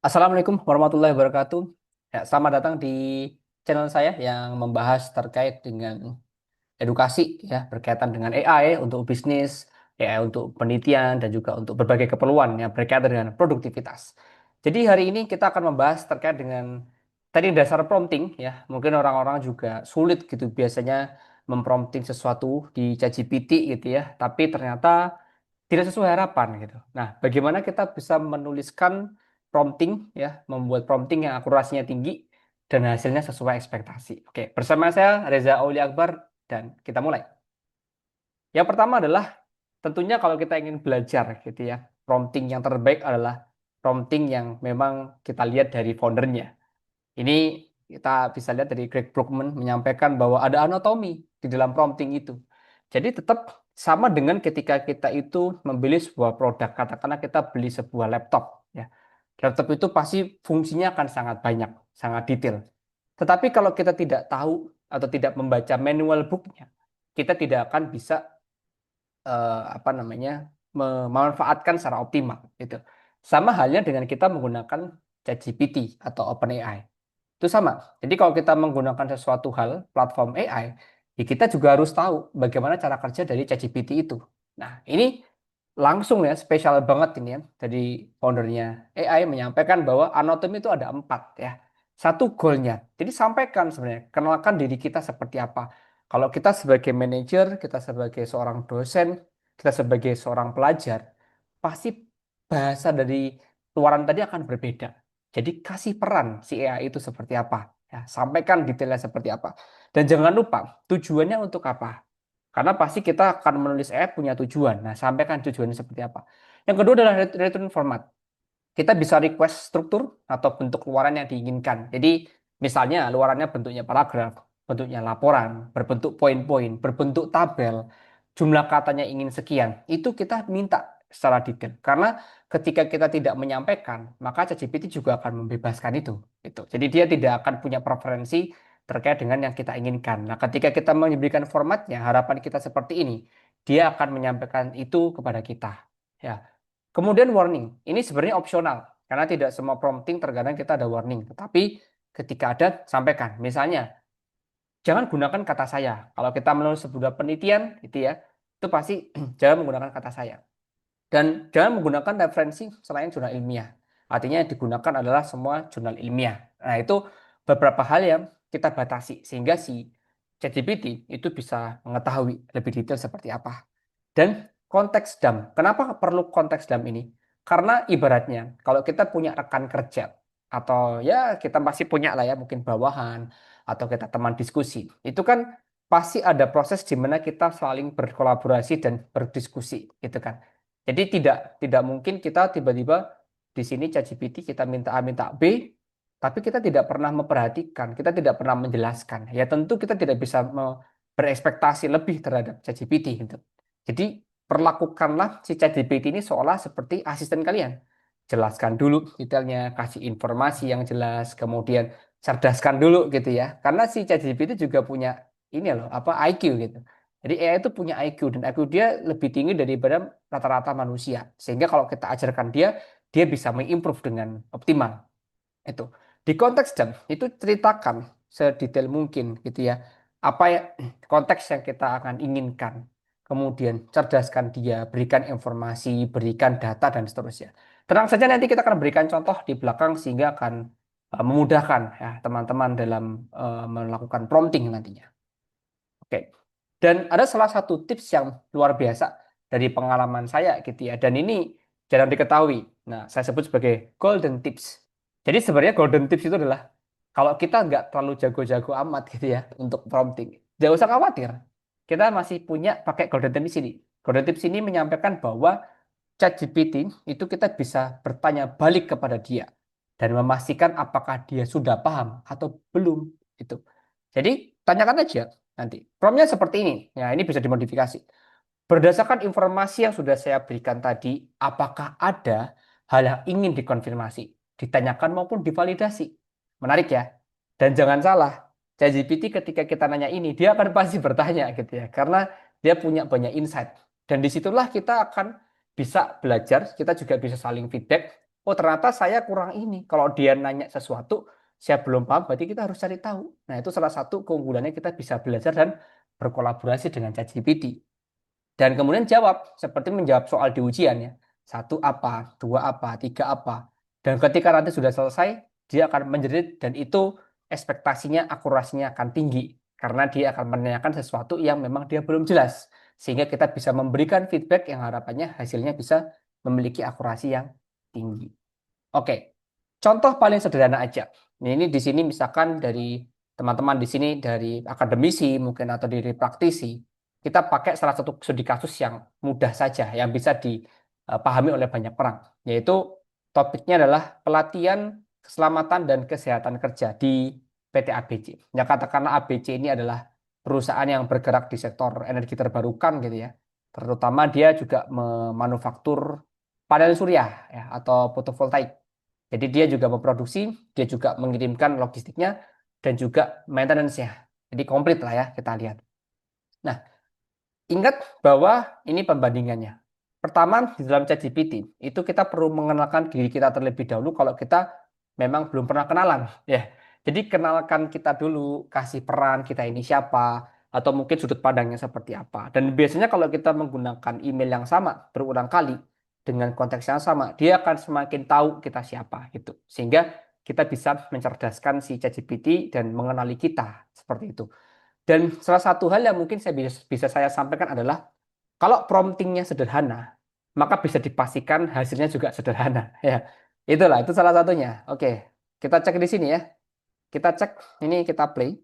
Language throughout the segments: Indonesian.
Assalamualaikum warahmatullahi wabarakatuh. Ya, selamat datang di channel saya yang membahas terkait dengan edukasi ya berkaitan dengan AI untuk bisnis, AI untuk penelitian dan juga untuk berbagai keperluan yang berkaitan dengan produktivitas. Jadi hari ini kita akan membahas terkait dengan tadi dasar prompting ya. Mungkin orang-orang juga sulit gitu biasanya memprompting sesuatu di ChatGPT gitu ya, tapi ternyata tidak sesuai harapan gitu. Nah, bagaimana kita bisa menuliskan prompting ya, membuat prompting yang akurasinya tinggi dan hasilnya sesuai ekspektasi. Oke, bersama saya Reza Auli Akbar dan kita mulai. Yang pertama adalah tentunya kalau kita ingin belajar gitu ya, prompting yang terbaik adalah prompting yang memang kita lihat dari foundernya. Ini kita bisa lihat dari Greg Brookman menyampaikan bahwa ada anatomi di dalam prompting itu. Jadi tetap sama dengan ketika kita itu membeli sebuah produk, katakanlah kita beli sebuah laptop, ya. Laptop itu pasti fungsinya akan sangat banyak, sangat detail. Tetapi kalau kita tidak tahu atau tidak membaca manual booknya, kita tidak akan bisa apa namanya memanfaatkan secara optimal gitu. Sama halnya dengan kita menggunakan ChatGPT atau OpenAI. Itu sama. Jadi kalau kita menggunakan sesuatu hal platform AI, ya kita juga harus tahu bagaimana cara kerja dari ChatGPT itu. Nah, ini langsung ya spesial banget ini ya. Dari foundernya AI menyampaikan bahwa anatomi itu ada 4 ya. Satu goalnya. Jadi sampaikan sebenarnya, kenalkan diri kita seperti apa. Kalau kita sebagai manajer, kita sebagai seorang dosen, kita sebagai seorang pelajar, pasti bahasa dari luaran tadi akan berbeda. Jadi kasih peran si AI itu seperti apa. Ya, sampaikan detailnya seperti apa. Dan jangan lupa tujuannya untuk apa. Karena pasti kita akan menulis AI punya tujuan. Nah, sampaikan tujuannya seperti apa. Yang kedua adalah return format. Kita bisa request struktur atau bentuk luaran yang diinginkan. Jadi, misalnya luarannya bentuknya paragraf, bentuknya laporan, berbentuk poin-poin, berbentuk tabel, jumlah katanya ingin sekian. Itu kita minta secara detail. Karena ketika kita tidak menyampaikan, maka ChatGPT juga akan membebaskan itu. Itu. Jadi dia tidak akan punya preferensi terkait dengan yang kita inginkan. Nah, ketika kita memberikan formatnya, harapan kita seperti ini, dia akan menyampaikan itu kepada kita. Ya. Kemudian warning, ini sebenarnya opsional karena tidak semua prompting terkadang kita ada warning. Tetapi ketika ada, sampaikan. Misalnya, jangan gunakan kata saya. Kalau kita menulis sebuah penelitian, itu ya, itu pasti jangan menggunakan kata saya. Dan jangan menggunakan referensi selain jurnal ilmiah. Artinya yang digunakan adalah semua jurnal ilmiah. Nah, itu beberapa hal yang kita batasi sehingga si ChatGPT itu bisa mengetahui lebih detail seperti apa. Dan konteks DAM. Kenapa perlu konteks DAM ini? Karena ibaratnya kalau kita punya rekan kerja atau ya kita masih punya lah ya mungkin bawahan atau kita teman diskusi. Itu kan pasti ada proses di mana kita saling berkolaborasi dan berdiskusi gitu kan. Jadi tidak mungkin kita tiba-tiba di sini ChatGPT kita minta A minta B, tapi kita tidak pernah memperhatikan, kita tidak pernah menjelaskan. Ya tentu kita tidak bisa berekspektasi lebih terhadap ChatGPT gitu. Jadi perlakukanlah si ChatGPT ini seolah seperti asisten kalian. Jelaskan dulu detailnya, kasih informasi yang jelas, kemudian cerdaskan dulu gitu ya. Karena si ChatGPT juga punya ini loh, apa IQ gitu. Jadi AI itu punya IQ dan IQ dia lebih tinggi daripada rata-rata manusia. Sehingga kalau kita ajarkan dia, dia bisa mengimprove dengan optimal. Itu. Di konteks dan itu ceritakan sedetail mungkin gitu ya. Apa ya konteks yang kita akan inginkan. Kemudian cerdaskan dia, berikan informasi, berikan data dan seterusnya. Tenang saja nanti kita akan berikan contoh di belakang sehingga akan memudahkan ya teman-teman dalam melakukan prompting nantinya. Oke. Dan ada salah satu tips yang luar biasa dari pengalaman saya gitu ya. Dan ini jarang diketahui. Nah, saya sebut sebagai golden tips. Jadi sebenarnya golden tips itu adalah kalau kita nggak terlalu jago-jago amat gitu ya untuk prompting, jangan usah khawatir. Kita masih punya pakai golden tips ini. Golden tips ini menyampaikan bahwa ChatGPT itu kita bisa bertanya balik kepada dia dan memastikan apakah dia sudah paham atau belum itu. Jadi tanyakan aja nanti. Promptnya seperti ini. Ya, ini bisa dimodifikasi. Berdasarkan informasi yang sudah saya berikan tadi, apakah ada hal yang ingin dikonfirmasi, ditanyakan maupun divalidasi? Menarik ya. Dan jangan salah, ChatGPT ketika kita nanya ini, dia akan pasti bertanya gitu ya. Karena dia punya banyak insight. Dan disitulah kita akan bisa belajar, kita juga bisa saling feedback. oh ternyata saya kurang ini. Kalau dia nanya sesuatu, saya belum paham, berarti kita harus cari tahu. Nah, itu salah satu keunggulannya kita bisa belajar dan berkolaborasi dengan ChatGPT. Dan kemudian jawab, seperti menjawab soal di ujian ya. Satu apa, dua apa, tiga apa. Dan ketika nanti sudah selesai, dia akan menjerit dan itu ekspektasinya, akurasinya akan tinggi. Karena dia akan menanyakan sesuatu yang memang dia belum jelas. Sehingga kita bisa memberikan feedback yang harapannya hasilnya bisa memiliki akurasi yang tinggi. Oke, contoh paling sederhana aja. Ini di sini misalkan dari teman-teman di sini dari akademisi mungkin atau dari praktisi, kita pakai salah satu studi kasus yang mudah saja yang bisa dipahami oleh banyak orang, yaitu topiknya adalah pelatihan keselamatan dan kesehatan kerja di PT ABC. Ya katakanlah ABC ini adalah perusahaan yang bergerak di sektor energi terbarukan gitu ya. Terutama dia juga memanufaktur panel surya ya atau fotovoltaik. Jadi dia juga memproduksi, dia juga mengirimkan logistiknya, dan juga maintenance-nya. Jadi komplit lah ya kita lihat. Nah, ingat bahwa ini pembandingannya. Pertama, di dalam ChatGPT, itu kita perlu mengenalkan diri kita terlebih dahulu kalau kita memang belum pernah kenalan. Ya, jadi kenalkan kita dulu, kasih peran kita ini siapa, atau mungkin sudut pandangnya seperti apa. Dan biasanya kalau kita menggunakan email yang sama berulang kali dengan konteks yang sama, dia akan semakin tahu kita siapa gitu. Sehingga kita bisa mencerdaskan si ChatGPT dan mengenali kita seperti itu. Dan salah satu hal yang mungkin bisa saya sampaikan adalah kalau promptingnya sederhana, maka bisa dipastikan hasilnya juga sederhana. Ya, itulah itu salah satunya. Oke, kita cek di sini ya. Kita cek ini kita play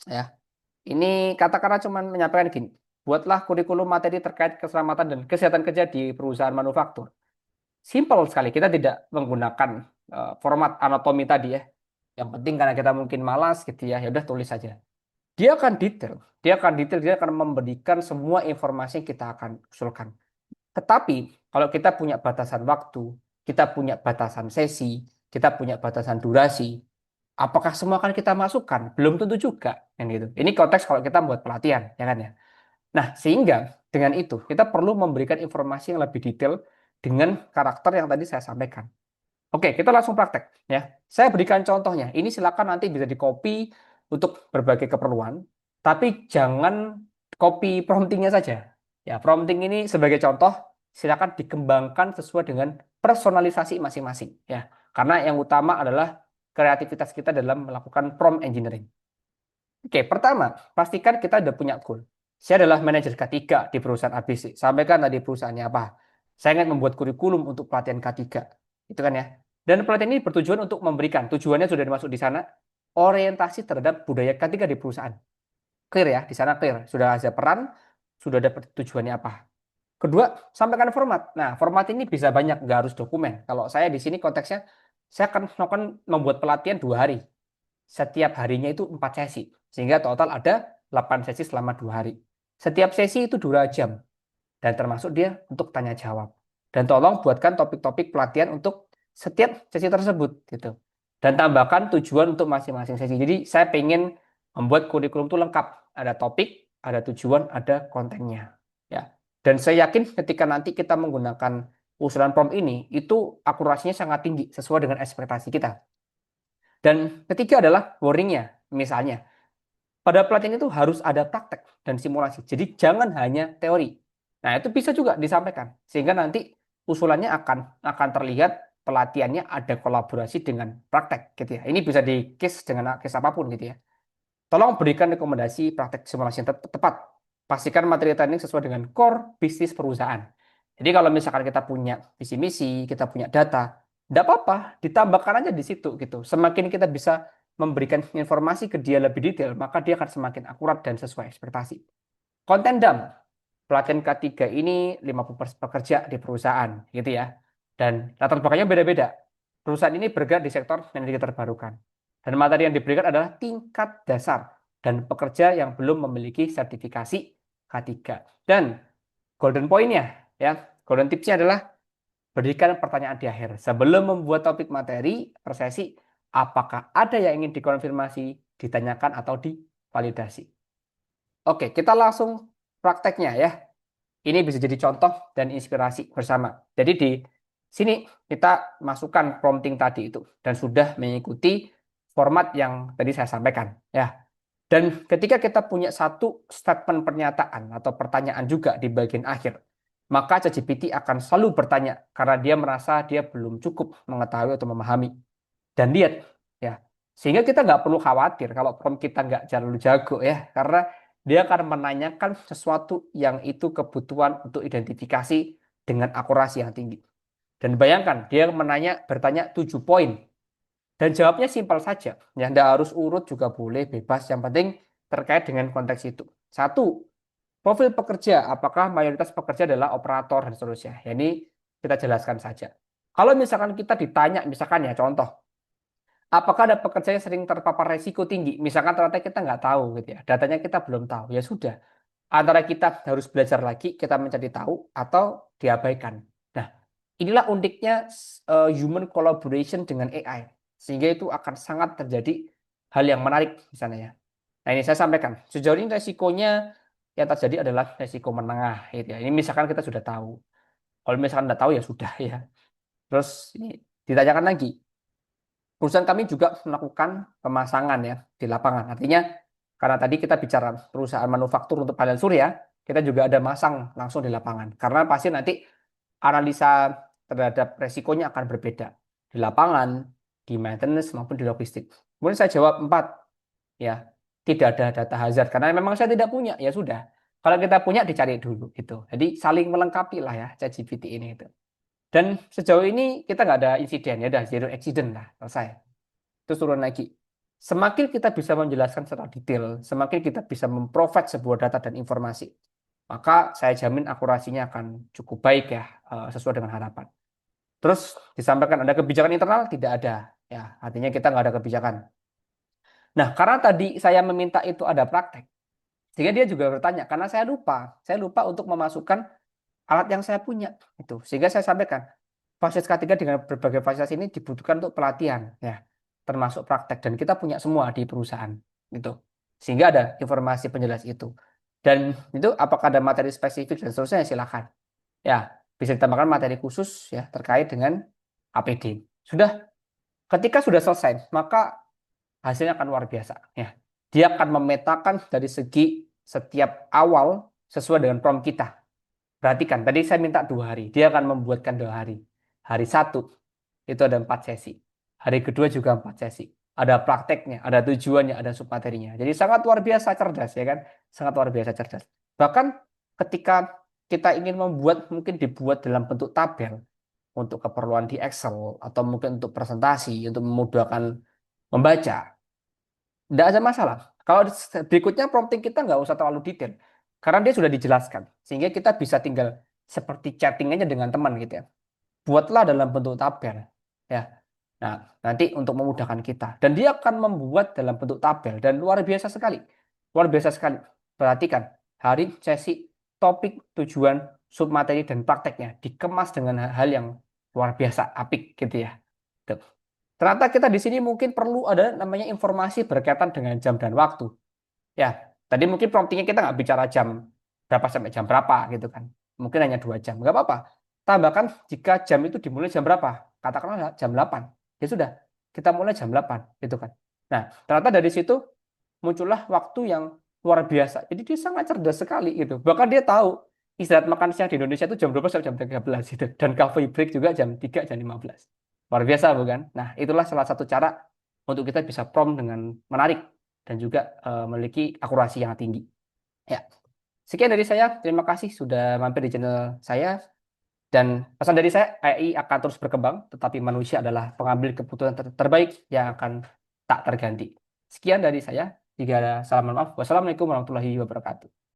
ya. Ini katakanlah cuma menyampaikan gini. Buatlah kurikulum materi terkait keselamatan dan kesehatan kerja di perusahaan manufaktur. Simple sekali. Kita tidak menggunakan format anatomi tadi ya. Yang penting karena kita mungkin malas gitu ya. Ya udah tulis saja. Dia akan detail. Dia akan memberikan semua informasi yang kita akan usulkan. Tetapi kalau kita punya batasan waktu, kita punya batasan sesi, kita punya batasan durasi, apakah semua akan kita masukkan? Belum tentu juga, kan gitu. Ini konteks kalau kita buat pelatihan, ya kan ya. Nah, sehingga dengan itu kita perlu memberikan informasi yang lebih detail dengan karakter yang tadi saya sampaikan. Oke, kita langsung praktek ya. Saya berikan contohnya. Ini silakan nanti bisa di-copy untuk berbagai keperluan, tapi jangan copy promptingnya saja. Ya, prompting ini sebagai contoh silakan dikembangkan sesuai dengan personalisasi masing-masing ya. Karena yang utama adalah kreativitas kita dalam melakukan prompt engineering. Oke, pertama, pastikan kita udah punya goal. Saya adalah manajer K3 di perusahaan ABC. Sampaikan tadi perusahaannya apa. Saya ingin membuat kurikulum untuk pelatihan K3. Itu kan ya. Dan pelatihan ini bertujuan untuk memberikan, tujuannya sudah dimasuk di sana, orientasi terhadap budaya K3 di perusahaan. Clear ya, di sana clear. Sudah ada peran, sudah ada tujuannya apa. Kedua, sampaikan format. Nah, format ini bisa banyak, nggak harus dokumen. Kalau saya di sini konteksnya, saya akan membuat pelatihan 2 hari. Setiap harinya itu 4 sesi. Sehingga total ada 8 sesi selama 2 hari. Setiap sesi itu 2 jam. Dan termasuk dia untuk tanya jawab. Dan tolong buatkan topik-topik pelatihan untuk setiap sesi tersebut gitu. Dan tambahkan tujuan untuk masing-masing sesi. Jadi saya pengen membuat kurikulum itu lengkap. Ada topik, ada tujuan, ada kontennya. Ya. Dan saya yakin ketika nanti kita menggunakan usulan prompt ini, itu akurasinya sangat tinggi sesuai dengan ekspektasi kita. Dan ketiga adalah warningnya. Misalnya, pada pelatihan itu harus ada praktek dan simulasi. Jadi jangan hanya teori. Nah, itu bisa juga disampaikan. Sehingga nanti usulannya akan terlihat pelatihannya ada kolaborasi dengan praktek gitu ya. Ini bisa di case dengan case apapun gitu ya. Tolong berikan rekomendasi praktek simulasi yang tepat. Pastikan materi training sesuai dengan core bisnis perusahaan. Jadi kalau misalkan kita punya visi misi, kita punya data, tidak apa-apa, ditambahkan aja di situ gitu. Semakin kita bisa memberikan informasi ke dia lebih detail, maka dia akan semakin akurat dan sesuai ekspektasi. Konten dump, pelatihan K3 ini 50% pekerja di perusahaan gitu ya. Dan latar belakangnya beda-beda. Perusahaan ini bergerak di sektor energi terbarukan. Dan materi yang diberikan adalah tingkat dasar dan pekerja yang belum memiliki sertifikasi K3. Dan golden point-nya ya, golden tips-nya adalah berikan pertanyaan di akhir. Sebelum membuat topik materi per sesi, apakah ada yang ingin dikonfirmasi, ditanyakan atau divalidasi. Oke, kita langsung prakteknya ya. Ini bisa jadi contoh dan inspirasi bersama. Jadi di Sini kita masukkan prompting tadi itu dan sudah mengikuti format yang tadi saya sampaikan ya. Dan ketika kita punya satu statement pernyataan atau pertanyaan juga di bagian akhir, maka ChatGPT akan selalu bertanya karena dia merasa dia belum cukup mengetahui atau memahami. Dan lihat ya, sehingga kita nggak perlu khawatir kalau prompt kita nggak terlalu jago ya, karena dia akan menanyakan sesuatu yang itu kebutuhan untuk identifikasi dengan akurasi yang tinggi. Dan bayangkan, dia bertanya 7 poin. Dan jawabnya simpel saja. Ya, Anda harus urut juga boleh, bebas. Yang penting terkait dengan konteks itu. Satu, profil pekerja. Apakah mayoritas pekerja adalah operator dan seterusnya. Ya, ini kita jelaskan saja. Kalau misalkan kita ditanya, misalkan ya contoh, apakah ada pekerja yang sering terpapar resiko tinggi? Misalkan ternyata kita nggak tahu gitu ya. Datanya kita belum tahu. Ya sudah. Antara kita harus belajar lagi, kita mencari tahu, atau diabaikan. Nah, inilah uniknya human collaboration dengan AI. Sehingga itu akan sangat terjadi hal yang menarik misalnya ya. Nah, ini saya sampaikan. Sejauh ini resikonya yang terjadi adalah resiko menengah gitu ya. Ini misalkan kita sudah tahu. Kalau misalkan tidak tahu ya sudah ya. Terus ini ditanyakan lagi. Perusahaan kami juga melakukan pemasangan ya di lapangan. Artinya karena tadi kita bicara perusahaan manufaktur untuk panel surya, kita juga ada masang langsung di lapangan. Karena pasti nanti analisa terhadap resikonya akan berbeda di lapangan, di maintenance maupun di logistik. Kemudian saya jawab 4 ya, tidak ada data hazard karena memang saya tidak punya, ya sudah. Kalau kita punya dicari dulu gitu. Jadi saling melengkapi lah ya ChatGPT ini itu. Dan sejauh ini kita nggak ada insiden ya, udah zero accident lah, selesai. Terus turun lagi. Semakin kita bisa menjelaskan secara detail, semakin kita bisa memprovide sebuah data dan informasi, maka saya jamin akurasinya akan cukup baik ya, sesuai dengan harapan. Terus disampaikan ada kebijakan internal, tidak ada. Ya, artinya kita nggak ada kebijakan. Nah, karena tadi saya meminta itu ada praktek, sehingga dia juga bertanya, karena saya lupa untuk memasukkan alat yang saya punya. Itu. Sehingga saya sampaikan, fasilitas K3 dengan berbagai fasilitas ini dibutuhkan untuk pelatihan, ya, termasuk praktek. Dan kita punya semua di perusahaan. Gitu. Sehingga ada informasi penjelas itu. Dan itu apakah ada materi spesifik dan seterusnya, silakan. Ya, bisa ditambahkan materi khusus ya terkait dengan APD. Sudah, ketika sudah selesai, maka hasilnya akan luar biasa. Ya, dia akan memetakan dari segi setiap awal sesuai dengan prompt kita. Perhatikan, tadi saya minta 2 hari, dia akan membuatkan 2 hari. Hari satu itu ada 4 sesi. Hari kedua juga 4 sesi. Ada prakteknya, ada tujuannya, ada submaterinya. Jadi sangat luar biasa cerdas ya kan, sangat luar biasa cerdas. Bahkan ketika kita ingin membuat, mungkin dibuat dalam bentuk tabel untuk keperluan di Excel atau mungkin untuk presentasi, untuk memudahkan membaca, tidak ada masalah. Kalau berikutnya prompting kita nggak usah terlalu detail. Karena dia sudah dijelaskan. Sehingga kita bisa tinggal seperti chatting aja dengan teman gitu ya. Buatlah dalam bentuk tabel. Ya. Nah, nanti untuk memudahkan kita. Dan dia akan membuat dalam bentuk tabel. Dan luar biasa sekali. Luar biasa sekali. Perhatikan. Hari, sesi, topik, tujuan, submateri, dan prakteknya. Dikemas dengan hal yang luar biasa. Apik gitu ya. Tuh. Ternyata kita di sini mungkin perlu ada namanya informasi berkaitan dengan jam dan waktu. Ya, tadi mungkin promptingnya kita nggak bicara jam berapa sampai jam berapa gitu kan. Mungkin hanya 2 jam, nggak apa-apa. Tambahkan jika jam itu dimulai jam berapa, katakanlah jam 8. Ya sudah, kita mulai jam 8 gitu kan. Nah, ternyata dari situ muncullah waktu yang luar biasa. Jadi dia sangat cerdas sekali gitu. Bahkan dia tahu istirahat makan siang di Indonesia itu jam 12 sampai jam 13 gitu. Dan coffee break juga jam 3, jam 15. Luar biasa bukan? Nah, itulah salah satu cara untuk kita bisa prompt dengan menarik dan juga memiliki akurasi yang tinggi. Ya. Sekian dari saya. Terima kasih sudah mampir di channel saya. Dan pesan dari saya, AI akan terus berkembang, tetapi manusia adalah pengambil keputusan terbaik yang akan tak terganti. Sekian dari saya. Jika ada salah, mohon maaf. Wassalamualaikum warahmatullahi wabarakatuh.